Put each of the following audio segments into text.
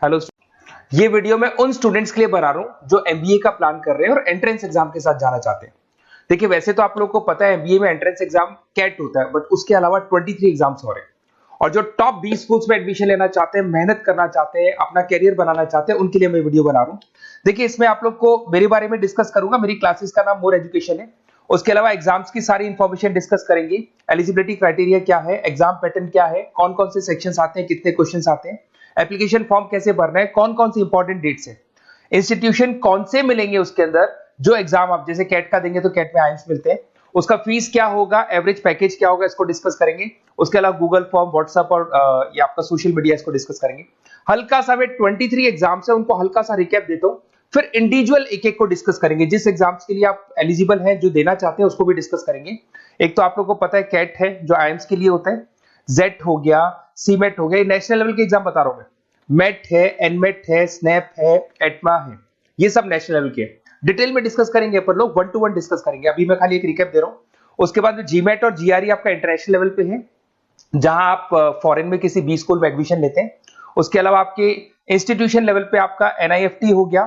Hello, ये video मैं उन स्टूडेंट्स के लिए बना रहा हूं जो एमबीए का प्लान कर रहे हैं और एंट्रेंस एग्जाम के साथ जाना चाहते हैं। देखिए, वैसे तो आप लोगों को पता है एमबीए में एंट्रेंस एग्जाम कैट होता है, बट उसके अलावा 23 एग्जाम्स हो रहे हैं। और जो टॉप 20 स्कूल्स में एडमिशन लेना चाहते हैं, मेहनत करना चाहते हैं, अपना कैरियर बनाना चाहते हैं, उनके लिए मैं वीडियो बना रहा हूं। देखिए, इसमें आप लोग को मेरे बारे में डिस्कस करूंगा। मेरी क्लासेस का नाम मोर एजुकेशन है। उसके अलावा एग्जाम्स की सारी इंफॉर्मेशन डिस्कस करेंगे। एलिजिबिलिटी क्राइटेरिया क्या है, एग्जाम पैटर्न क्या है, कौन कौन से सेक्शंस आते हैं, कितने क्वेश्चंस आते हैं, एप्लीकेशन फॉर्म कैसे भरना है, कौन कौन सी इंपॉर्टेंट डेट्स है, इंस्टीट्यूशन कौन से मिलेंगे उसके अंदर, जो एग्जाम आप जैसे कैट का देंगे तो कैट में आइम्स मिलते हैं, उसका फीस क्या होगा, एवरेज पैकेज क्या होगा, इसको डिस्कस करेंगे। उसके अलावा गूगल फॉर्म, व्हाट्सएप और ये आपका सोशल मीडिया, इसको डिस्कस करेंगे। हल्का सा वे 23 एग्जाम्स है, उनको हल्का सा रिकैप देता हूं, फिर इंडिविजुअल एक एक को डिस्कस करेंगे। जिस एग्जाम्स के लिए आप एलिजिबल हैं, जो देना चाहते हैं, उसको भी डिस्कस करेंगे। एक तो आप लोगों को पता है कैट है जो आइम्स के लिए होता है, जेट हो गया, सीमेट हो गया, नेशनल लेवल के एग्जाम बता रहा हूं मैं। मेट है, एनमेट है, स्नैप है, एटमा है, ये सब नेशनल लेवल के। डिटेल में डिस्कस करेंगे अपन लोग, 1 to 1 डिस्कस करेंगे। अभी मैं खाली एक रिकैप दे रहा हूं। उसके बाद में जीमेट और जीआरई आपका इंटरनेशनल लेवल पे है, जहां आप फॉरेन में किसी बी स्कूल में एडमिशन लेते हैं। उसके अलावा आपके इंस्टीट्यूशन लेवल पे आपका एनआईएफटी हो गया,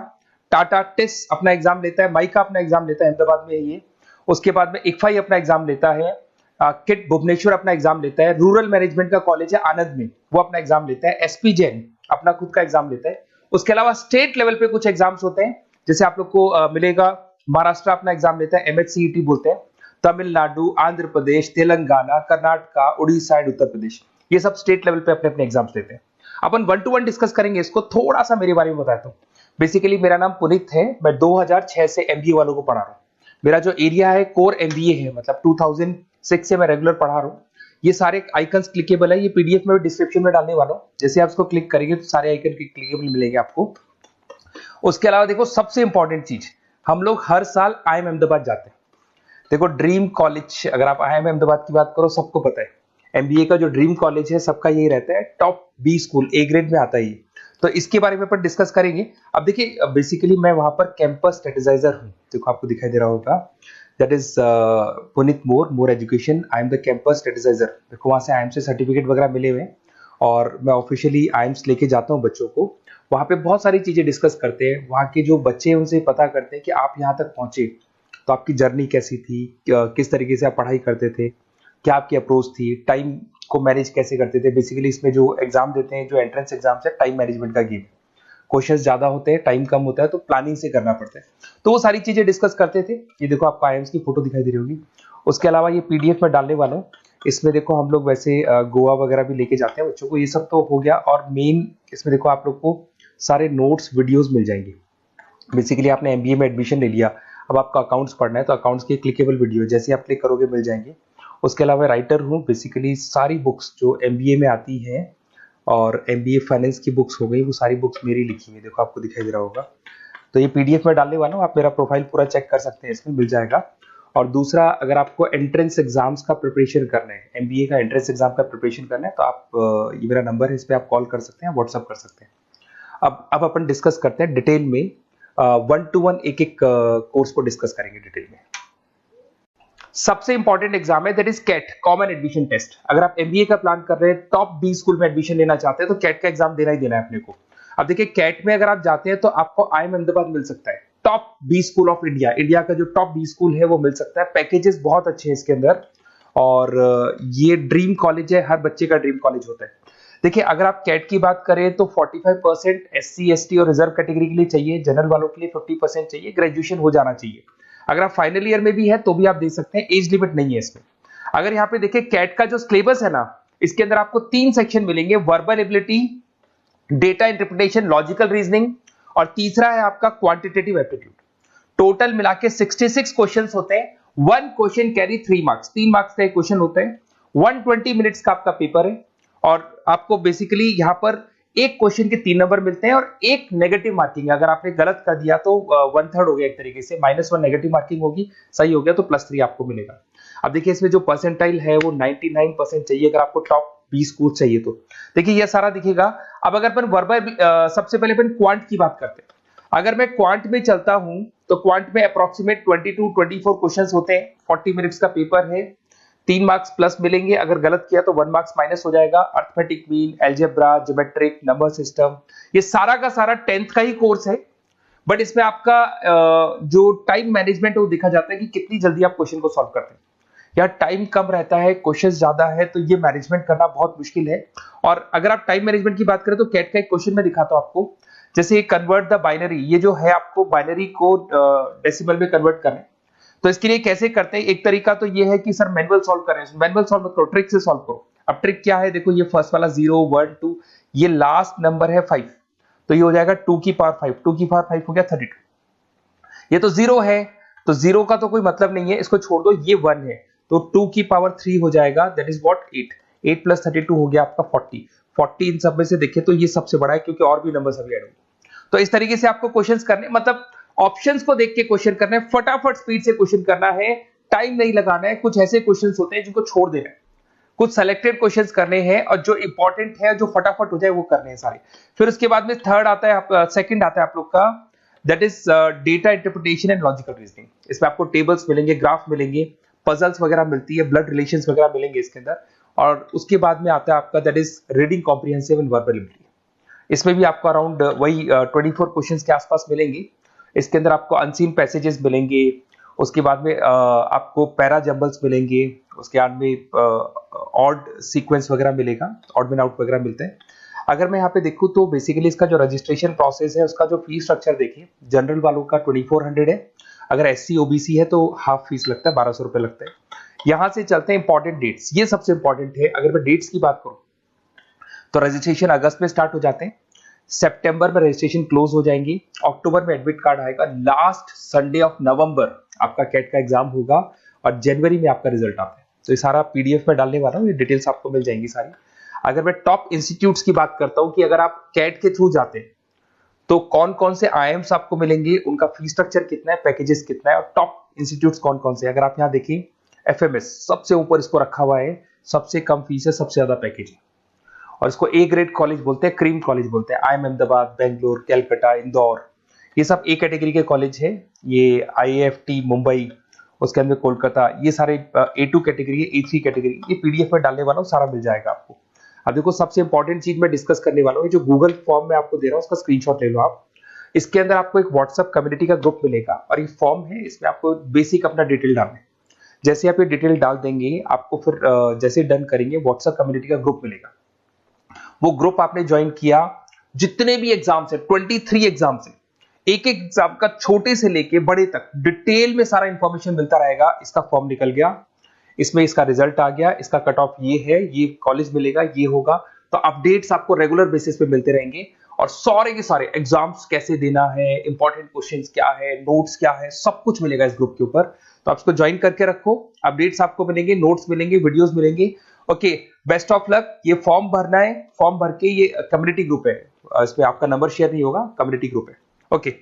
टाटा टिस अपना एग्जाम लेता है, माइका अपना एग्जाम लेता है, अहमदाबाद में है ये। उसके बाद में इक्फाई अपना एग्जाम लेता है, किट भुवनेश्वर अपना एग्जाम लेता है, रूरल मैनेजमेंट का कॉलेज है आनंद में, वो अपना एग्जाम लेता है, एसपी जैन अपना खुद का एग्जाम लेता है। उसके अलावा स्टेट लेवल पे कुछ एग्जाम्स होते हैं, जैसे आप लोग को मिलेगा, महाराष्ट्र अपना एग्जाम लेता है, एमएचसीईटी बोलते हैं, तमिलनाडु, आंध्र प्रदेश, तेलंगाना, कर्नाटका, उड़ीसा एंड उत्तर प्रदेश, ये सब स्टेट लेवल पे अपने अपने एग्जाम्स लेते हैं। अपन 1 to 1 डिस्कस करेंगे। इसको थोड़ा सा मेरे बारे में बताता हूँ। बेसिकली मेरा नाम पुनीत है, मैं 2006 से एमबीए वालों को पढ़ा रहा हूँ। मेरा जो एरिया है कोर एमबीए है, मतलब 2006 से मैं रेगुलर पढ़ा रहा हूँ। ये सारे आइकन्स क्लिकेबल है, ये पीडीएफ में डिस्क्रिप्शन में डालने वाला हूँ। जैसे आप इसको क्लिक करेंगे तो सारे आइकन क्लिकेबल मिलेंगे आपको। उसके अलावा देखो, सबसे इंपॉर्टेंट चीज, हम लोग हर साल आईएम अहमदाबाद जाते हैं। देखो, ड्रीम कॉलेज, अगर आप आईएम अहमदाबाद की बात करो, सबको पता है एमबीए का जो ड्रीम कॉलेज है सबका यही रहता है, top B school, A grade में आता है ये। तो इसके बारे में अपन डिस्कस करेंगे। अब देखिए, बेसिकली मैं वहां पर कैंपस स्ट्रेटेजाइजर हूँ। देखो, आपको दिखाई दे रहा होगा, that is Puneet More education, I am the campus strategiser. देखो, वहां से आईएम से सर्टिफिकेट वगैरह मिले हुए हैं और मैं ऑफिशियली आईएम्स लेके जाता हूँ बच्चों को। वहां पे बहुत सारी चीजें डिस्कस करते हैं, वहां के जो बच्चे हैं उनसे पता करते हैं कि आप यहाँ तक पहुंचे तो आपकी जर्नी कैसी थी, किस तरीके से आप पढ़ाई करते थे, क्या आपकी अप्रोच थी, टाइम को मैनेज कैसे करते थे। बेसिकली इसमें जो एग्जाम देते हैं, जो एंट्रेंस एग्जाम है, टाइम मैनेजमेंट का गेम, क्वेश्चंस ज्यादा होते हैं, टाइम कम होता है, तो प्लानिंग से करना पड़ता है। तो वो सारी चीजें डिस्कस करते थे। ये देखो, आपको आईएम्स की फोटो दिखाई दे रही होगी। उसके अलावा ये पीडीएफ में डालने वाला हूँ। इसमें देखो, हम लोग वैसे गोवा वगैरह भी लेके जाते हैं बच्चों को। ये सब तो हो गया, और मेन इसमें देखो आप लोग को सारे नोट्स, वीडियोस मिल जाएंगे। बेसिकली आपने एमबीए में एडमिशन ले लिया, अब आपका अकाउंट्स पढ़ना है, तो अकाउंट्स की क्लिकेबल वीडियो जैसे आप क्लिक करोगे मिल जाएंगे। उसके अलावा राइटर हूँ, बेसिकली सारी बुक्स जो एमबीए में आती हैं और एमबीए फाइनेंस की बुक्स हो गई, वो सारी बुक्स मेरी लिखी हुई, देखो आपको दिखाई दे रहा होगा। तो ये पीडीएफ में डालने वाला हूँ, आप मेरा प्रोफाइल पूरा चेक कर सकते हैं, इसमें मिल जाएगा। और दूसरा, अगर आपको एंट्रेंस एग्जाम्स का प्रिपरेशन करना है, एमबीए का एंट्रेंस एग्जाम का प्रिपरेशन करना है, तो आप ये मेरा नंबर है, इस पर आप कॉल कर सकते हैं, व्हाट्सअप कर सकते हैं। अब अपन डिस्कस करते हैं डिटेल में, 1 to 1 एक एक कोर्स को डिस्कस करेंगे डिटेल में। सबसे इंपॉर्टेंट एग्जाम है, that is CAT, common admission test. अगर आप एमबीए का प्लान कर रहे हैं, टॉप बी स्कूल में एडमिशन लेना चाहते हैं, तो कैट का एग्जाम देना ही देना है अपने को। अब देखिए, कैट में अगर आप जाते हैं तो आपको आईएम अहमदाबाद मिल सकता है, top B school of India, India का जो टॉप बी स्कूल है वो मिल सकता है। पैकेजेस बहुत अच्छे हैं इसके अंदर, और ये ड्रीम कॉलेज है, हर बच्चे का ड्रीम कॉलेज होता है। देखिए, अगर आप कैट की बात करें तो 45% एससी एसटी और रिजर्व कैटेगरी के लिए चाहिए, जनरल वालों के लिए 50% चाहिए, ग्रेजुएशन हो जाना चाहिए। अगर आप फाइनल ईयर में भी है तो भी आप दे सकते हैं, एज लिमिट नहीं है इसमें। अगर यहाँ पे देखिए, कैट का जो सिलेबस है ना, इसके अंदर आपको 3 सेक्शन मिलेंगे, verbal ability, data interpretation, logical reasoning, और तीसरा है आपका क्वांटिटेटिव एप्टीट्यूड। टोटल मिला के 66 क्वेश्चंस होते हैं। 1 क्वेश्चन कैरी 3 मार्क्स, 3 मार्क्स का एक क्वेश्चन होता है। 120 मिनट्स का आपका पेपर है, और आपको बेसिकली यहाँ पर एक क्वेश्चन के 3 नंबर मिलते हैं और एक नेगेटिव मार्किंग है। अगर आपने गलत कर दिया तो 1/3 हो गया, एक तरीके से -1 नेगेटिव मार्किंग होगी, सही हो गया तो +3 आपको मिलेगा। अब देखिए, इसमें जो परसेंटाइल है वो 99% चाहिए, अगर आपको टॉप 20 स्कोर चाहिए तो। देखिए, ये सारा दिखेगा। अब अगर अपन वर्बल, सबसे पहले अपन क्वांट की बात करते हैं। अगर मैं क्वांट में चलता हूं तो क्वांट में अप्रोक्सीमेट 22-24 क्वेश्चंस होते हैं, 40 मिनट्स का पेपर है। 3 मार्क्स प्लस मिलेंगे, अगर गलत किया तो 1 मार्क्स माइनस हो जाएगा। Arithmetic mean, algebra, geometric, number system, ये सारा का सारा 10th का ही कोर्स है, बट इसमें आपका जो टाइम मैनेजमेंट है वो देखा जाता है कि कितनी जल्दी आप क्वेश्चन को सॉल्व करते हैं। या टाइम कम रहता है, क्वेश्चन ज्यादा है, तो ये मैनेजमेंट करना बहुत मुश्किल है। और अगर आप टाइम मैनेजमेंट की बात करें तो कैट का एक क्वेश्चन मैं दिखाता हूं आपको। जैसे कन्वर्ट द बाइनरी, ये जो है आपको बाइनरी को डेसिमल में कन्वर्ट करना है, तो इसके लिए कैसे करते हैं? एक तरीका तो ये है कि सर मैनुअल सॉल्व करें, मैनुअल सॉल्व मत करो, ट्रिक से सॉल्व करो। अब ट्रिक क्या है? देखो, ये फर्स्ट वाला 0 1 2, ये लास्ट नंबर है 5, तो ये हो जाएगा 2 की पावर 5, 2 की पावर 5 हो गया 32। ये तो 0 है, तो 0 का तो कोई मतलब नहीं है, इसको छोड़ दो। ये 1 है, तो 2 की पावर 3 हो जाएगा, दैट इज व्हाट 8। 8 प्लस 32 हो गया आपका 40। 40 इन सब में से देखें तो ये सबसे बड़ा है, क्योंकि और भी नंबर अभी ऐड होंगे। तो इस तरीके से आपको क्वेश्चंस करने, मतलब ऑप्शंस को देख के क्वेश्चन करना है, फटाफट स्पीड से क्वेश्चन करना है, टाइम नहीं लगाना है। कुछ ऐसे क्वेश्चंस होते हैं जिनको छोड़ देना है, कुछ सेलेक्टेड क्वेश्चंस करने हैं, और जो इंपॉर्टेंट है, जो फटाफट हो जाए, वो करने हैं सारे। फिर उसके बाद में थर्ड आता है, सेकंड आता है आप लोग का, that is data interpretation and logical reasoning. इसमें आपको टेबल्स मिलेंगे, ग्राफ मिलेंगे, पजल्स वगैरह मिलती है, ब्लड रिलेशंस वगैरह मिलेंगे इसके अंदर। और उसके बाद में आता है आपका that is reading comprehensive and verbal ability. इसमें भी आपको अराउंड वही 24 क्वेश्चंस के आसपास मिलेंगे। इसके अंदर आपको अनसीन पैसेजेस मिलेंगे, उसके बाद में आपको पैरा जंबल्स मिलेंगे, उसके बाद में ऑड सीक्वेंस वगैरह मिलेगा, ऑड मैन आउट वगैरह मिलते हैं। अगर मैं यहाँ पे देखूँ तो बेसिकली इसका जो रजिस्ट्रेशन प्रोसेस है, उसका जो फीस स्ट्रक्चर देखिए, जनरल वालों का 2400 है, अगर SC OBC है तो हाफ फीस लगता है, 1200 रुपए लगता है। यहाँ से चलते हैं इंपॉर्टेंट डेट्स, ये सबसे इंपॉर्टेंट है। अगर मैं डेट्स की बात करूँ तो रजिस्ट्रेशन अगस्त में स्टार्ट हो जाते हैं, सितंबर में रजिस्ट्रेशन क्लोज हो जाएंगी, अक्टूबर में एडमिट कार्ड आएगा, लास्ट संडे ऑफ नवंबर आपका कैट का एग्जाम होगा, और जनवरी में आपका रिजल्ट आता है। तो ये सारा PDF में डालने वाला हूँ, ये डिटेल्स आपको मिल जाएंगी सारी। अगर मैं टॉप इंस्टीट्यूट्स की बात करता हूँ कि अगर आप कैट के थ्रू जाते हैं तो कौन कौन से IIMs आपको मिलेंगे, उनका फीस स्ट्रक्चर कितना है, पैकेजेस कितना है, और टॉप इंस्टीट्यूट्स कौन कौन से। अगर आप यहाँ देखिए, FMS सबसे ऊपर इसको रखा हुआ है, सबसे कम फीस है, सबसे ज्यादा पैकेज है, और इसको A ग्रेड कॉलेज बोलते हैं, क्रीम कॉलेज बोलते हैं। IIM अहमदाबाद, बेंगलोर, कैलकाटा, इंदौर, ये सब A कैटेगरी के कॉलेज है। ये IIFT मुंबई, उसके अंदर कोलकाता, ये सारे A2 कैटेगरी है, A3 कैटेगरी। ये PDF में डालने वाला हूँ, सारा मिल जाएगा आपको। अब देखो, सबसे इंपॉर्टेंट चीज मैं डिस्कस करने वाला हूँ, जो गूगल फॉर्म में आपको दे रहा हूँ, उसका स्क्रीनशॉट ले लो आप। इसके अंदर आपको एक व्हाट्सएप कम्युनिटी का ग्रुप मिलेगा, और ये फॉर्म है, इसमें आपको बेसिक अपना डिटेल डालना है। जैसे आप ये डिटेल डाल देंगे, आपको फिर जैसे डन करेंगे, व्हाट्सएप कम्युनिटी का ग्रुप मिलेगा। वो ग्रुप आपने ज्वाइन किया, जितने भी एग्जाम्स है, 23 एग्जाम्स है, एक एक एग्जाम का छोटे से लेके बड़े तक डिटेल में सारा इंफॉर्मेशन मिलता रहेगा। इसका फॉर्म निकल गया, इसमें इसका रिजल्ट आ गया, इसका कट ऑफ ये है, ये कॉलेज मिलेगा, ये होगा। तो अपडेट्स आपको रेगुलर बेसिस पे मिलते रहेंगे, और सारे के सारे एग्जाम्स कैसे देना है, इंपॉर्टेंट क्वेश्चंस क्या है, नोट्स क्या है, सब कुछ मिलेगा इस ग्रुप के ऊपर। तो आप इसको ज्वाइन करके रखो, अपडेट्स आपको मिलेंगे, नोट्स मिलेंगे, वीडियोस मिलेंगे। Okay, best of luck. ये फॉर्म भरना है, फॉर्म भर के, ये कम्युनिटी ग्रुप है, इसमें आपका नंबर शेयर नहीं होगा, कम्युनिटी ग्रुप है। ओके।